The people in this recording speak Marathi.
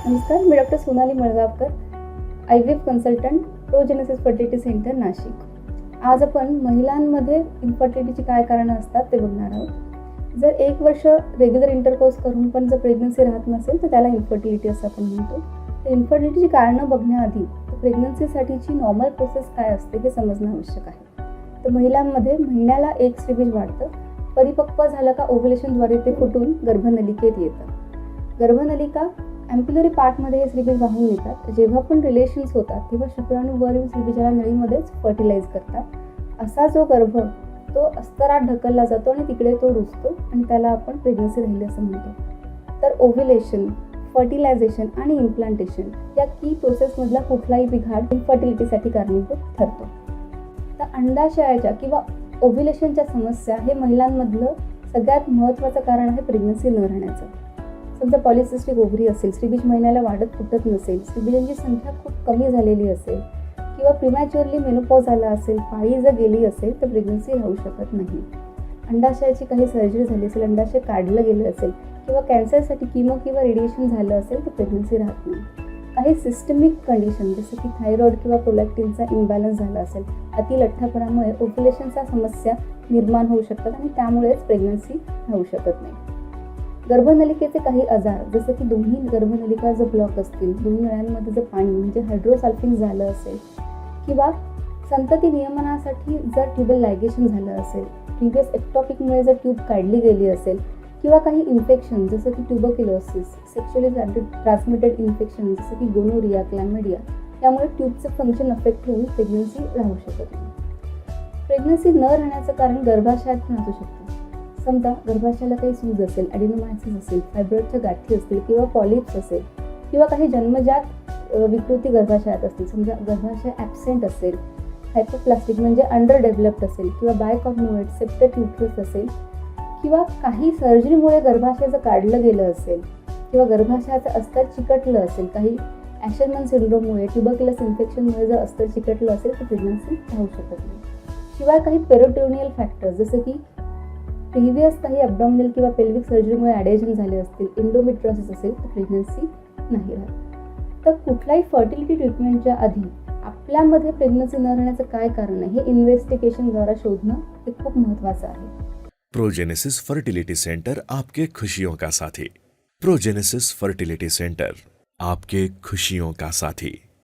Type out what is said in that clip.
नमस्कार, मी doctor Sonali Malgaonkar, IVF consultant, progenesis fertility centre, Nashik. आज आपण महिलांमध्ये इन्फर्टिलिटीची काय कारणं असतात ते बघणार आहोत. जर 1 वर्ष रेग्युलर इंटरकोर्स करून पण जर प्रेग्नन्सी राहत नसेल तर त्याला इन्फर्टिलिटी असं आपण म्हणतो. तर इन्फर्टिलिटीची कारणं बघण्याआधी प्रेग्नन्सीसाठीची नॉर्मल प्रोसेस काय असते हे समजणं आवश्यक आहे. तर महिलांमध्ये महिन्याला एक स्त्रीबीज वाढतं. परिपक्व झालं का ओव्युलेशनद्वारे ते फुटून गर्भनलिकेत येतं. गर्भनलिका ॲम्प्युलरी पार्टमध्ये हे स्त्रीबीज वाहून येतात. जेव्हा पण रिलेशन्स होतात तेव्हा शुक्राणू वर स्त्रीबीजाला नळीमध्येच फर्टिलाइज करतात. असा जो गर्भ तो अस्तरात ढकलला जातो आणि तिकडे तो रुजतो आणि त्याला आपण प्रेग्नन्सी राहिली असं म्हणतो. तर ओव्युलेशन, फर्टिलायझेशन आणि इम्प्लांटेशन या की प्रोसेसमधला कुठलाही बिघाड इन्फर्टिलिटीसाठी कारणीभूत ठरतो. तर अंडाशयाच्या किंवा ओव्युलेशनच्या समस्या हे महिलांमधलं सगळ्यात महत्त्वाचं कारण आहे प्रेग्नन्सी न राहण्याचं. समजा पॉलिसिस्टिक ओव्हरी असेल, स्त्रीबीज महिन्याला वाढत फुटत नसेल, स्त्रीबीजांची संख्या खूप कमी झालेली असेल किंवा प्रिमॅच्युअरली मेनोपॉज आला असेल, पाळी जर गेली असेल तर प्रेग्नन्सी राहू शकत नाही. अंडाशयाची काही सर्जरी झाली असेल, अंडाशय काढलं गेलं असेल किंवा कॅन्सरसाठी किमो किंवा रेडिएशन झालं असेल तर प्रेग्नन्सी राहत नाही. काही सिस्टमिक कंडिशन जसं की थायरॉइड किंवा प्रोलॅक्टिनचा इम्बॅलन्स झाला असेल, अतिलठ्ठपणामुळे ओव्युलेशनच्या समस्या निर्माण होऊ शकतात आणि त्यामुळेच प्रेग्नन्सी राहू शकत नाही. गर्भनलिकेचे काही आजार जसं की दोन्ही गर्भनलिका जर ब्लॉक असतील, दोन्ही नळ्यांमध्ये जर पाणी म्हणजे हायड्रोसल्फिन झालं असेल किंवा संतती नियमनासाठी जर ट्यूबल लायगेशन झालं असेल, प्रिव्हियस एक्टॉपिकमुळे जर ट्यूब काढली गेली असेल किंवा काही इन्फेक्शन जसं की ट्युबरक्युलोसिस, सेक्शुअली ट्रान्समिटेड इन्फेक्शन जसं की गोनोरिया, क्लॅमिडिया यामुळे ट्यूबचं फंक्शन अफेक्ट होऊन प्रेग्नन्सी राहू शकत नाही. प्रेग्नन्सी न राहण्याचं कारण गर्भाशयात पण असू शकतं. समजा गर्भाशयाला काही सूज असेल, ॲडिनोमायसिस असेल, फायब्रॉइडच्या गाठी असतील किंवा पॉलिप्स असेल किंवा काही जन्मजात विकृती गर्भाशयात असतील. समजा गर्भाशय ॲब्सेंट असेल, हायपोप्लास्टिक म्हणजे अंडर डेव्हलप्ड असेल किंवा बायकॉग्नोएट सेप्टेड युट्रस असेल किंवा काही सर्जरीमुळे गर्भाशय जर काढलं गेलं असेल किंवा गर्भाशयाचं अस्तर चिकटलं असेल, काही ॲशरमन सिंड्रोममुळे, ट्युबरक्युलस इन्फेक्शनमुळे जर अस्तर चिकटलं असेल तर प्रेग्नन्सी राहू शकत नाही. शिवाय काही पेरिटोनियल फॅक्टर्स जसं की प्रिव्हियस काही ॲब्डॉमिनल किंवा पेल्विक सर्जरीमुळे ॲडेशन झाले असतील, एंडोमेट्रियोसिस असेल तर प्रेग्नन्सी नाही राहत. तर कुठल्याही फर्टिलिटी ट्रीटमेंटच्या आधी आपल्यामध्ये प्रेग्नन्सी न राहण्याचं काय कारण आहे हे इन्व्हेस्टिगेशनद्वारे शोधणं हे खूप महत्त्वाचं आहे. प्रोजेनेसिस फर्टिलिटी सेंटर आपके खुशियों का साथी. प्रोजेनेसिस फर्टिलिटी सेंटर आपके खुशियों का साथी.